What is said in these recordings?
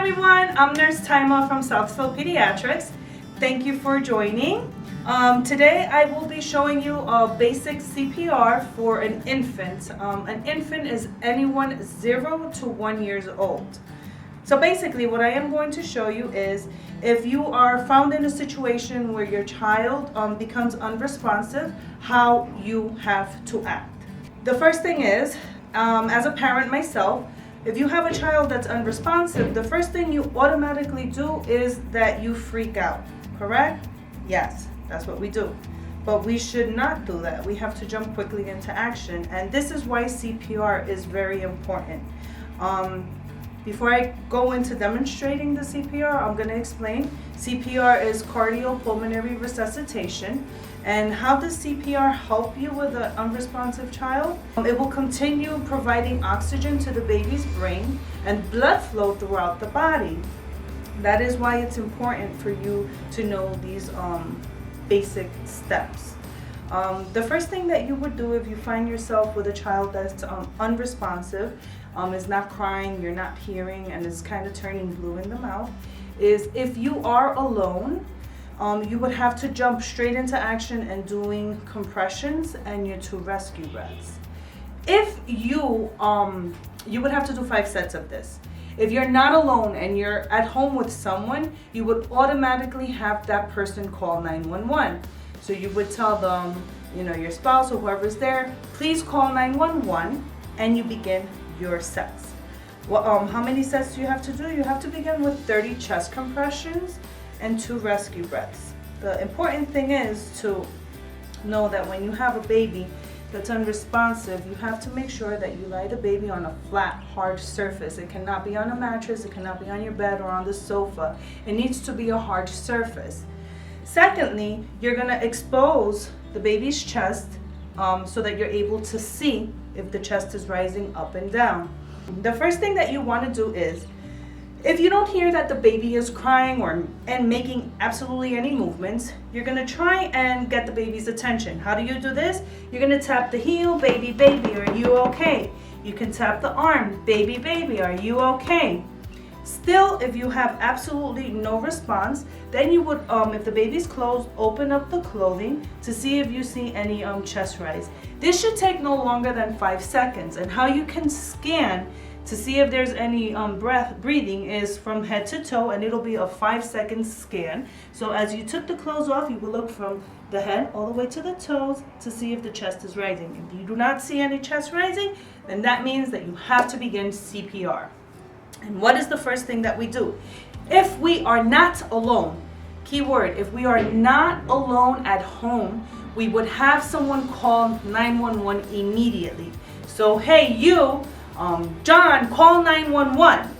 everyone, I'm Nurse Taima from South Slope Pediatrics. Thank you for joining. Today I will be showing you a basic CPR for an infant. An infant is anyone 0 to 1 years old. So basically what I am going to show you is if you are found in a situation where your child becomes unresponsive, how you have to act. The first thing is, as a parent myself, if you have a child that's unresponsive, the first thing you automatically do is that you freak out, correct? Yes, that's what we do. But we should not do that. We have to jump quickly into action. And this is why CPR is very important. Before I go into demonstrating the CPR, I'm going to explain. CPR is cardiopulmonary resuscitation. And how does CPR help you with an unresponsive child? It will continue providing oxygen to the baby's brain and blood flow throughout the body. That is why it's important for you to know these basic steps. The first thing that you would do if you find yourself with a child that's unresponsive, is not crying, you're not hearing, and is kind of turning blue in the mouth, is if you are alone, you would have to jump straight into action and doing compressions and your 2 rescue breaths. If you would have to do 5 sets of this. If you're not alone and you're at home with someone, you would automatically have that person call 911. So you would tell them, your spouse or whoever's there, please call 911, and you begin your sets. Well, how many sets do you have to do? You have to begin with 30 chest compressions and 2 rescue breaths. The important thing is to know that when you have a baby that's unresponsive, you have to make sure that you lay the baby on a flat, hard surface. It cannot be on a mattress, it cannot be on your bed or on the sofa. It needs to be a hard surface. Secondly, you're going to expose the baby's chest so that you're able to see if the chest is rising up and down. The first thing that you want to do is, if you don't hear that the baby is crying and making absolutely any movements, you're going to try and get the baby's attention. How do you do this? You're going to tap the heel, baby, baby, are you okay? You can tap the arm, baby, baby, are you okay? Still, if you have absolutely no response, then you would, if the baby's closed, open up the clothing to see if you see any chest rise. This should take no longer than 5 seconds. And how you can scan to see if there's any breathing is from head to toe, and it'll be a 5-second scan. So as you took the clothes off, you will look from the head all the way to the toes to see if the chest is rising. If you do not see any chest rising, then that means that you have to begin CPR. And what is the first thing that we do? If we are not alone, keyword, if we are not alone at home, we would have someone call 911 immediately. So, hey, you, John, call 911,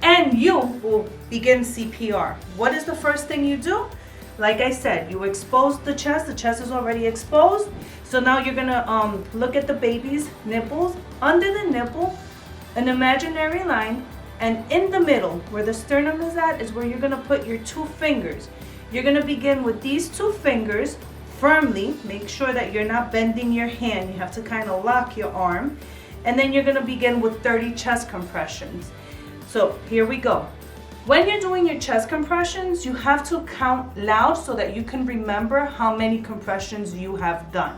and you will begin CPR. What is the first thing you do? Like I said, you expose the chest is already exposed. So now you're gonna look at the baby's nipples. Under the nipple, an imaginary line, and in the middle, where the sternum is at, is where you're gonna put your 2 fingers. You're gonna begin with these 2 fingers firmly. Make sure that you're not bending your hand. You have to kind of lock your arm. And then you're gonna begin with 30 chest compressions. So here we go. When you're doing your chest compressions, you have to count loud so that you can remember how many compressions you have done.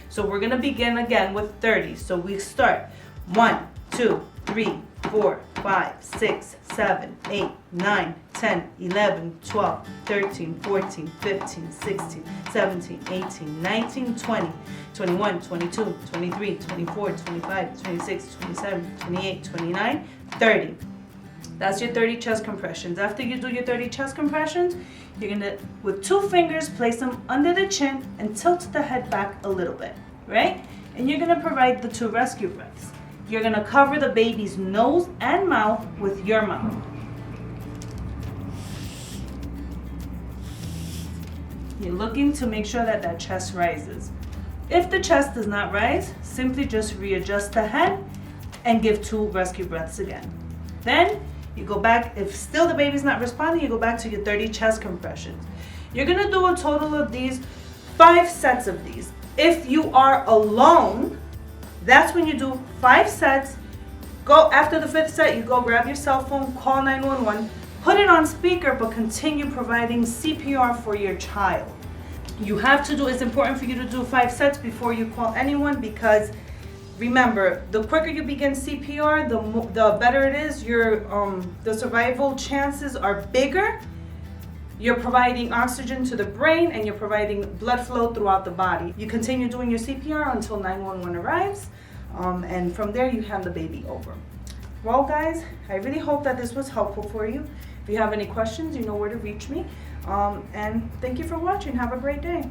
So we're gonna begin again with 30. So we start 1, 2, 3, 4, 5, 6, 7, 8, 9, 10, 11, 12, 13, 14, 15, 16, 17, 18, 19, 20, 21, 22, 23, 24, 25, 26, 27, 28, 29, 30. That's your 30 chest compressions. After you do your 30 chest compressions, you're gonna, with 2 fingers, place them under the chin and tilt the head back a little bit, right? And you're gonna provide the 2 rescue breaths. You're gonna cover the baby's nose and mouth with your mouth. You're looking to make sure that that chest rises. If the chest does not rise, simply just readjust the head and give 2 rescue breaths again. Then you go back, if still the baby's not responding, you go back to your 30 chest compressions. You're gonna do a total of these 5 sets of these. If you are alone, that's when you do 5 sets. Go after the 5th set, you go grab your cell phone, call 911, Put it on speaker, but continue providing CPR for your child. You have to do, it's important for you to do 5 sets before you call anyone, because remember, the quicker you begin CPR, the better it is. The survival chances are bigger. You're providing oxygen to the brain and you're providing blood flow throughout the body. You continue doing your CPR until 911 arrives, and from there you hand the baby over. Well guys, I really hope that this was helpful for you. If you have any questions, you know where to reach me. And thank you for watching. Have a great day.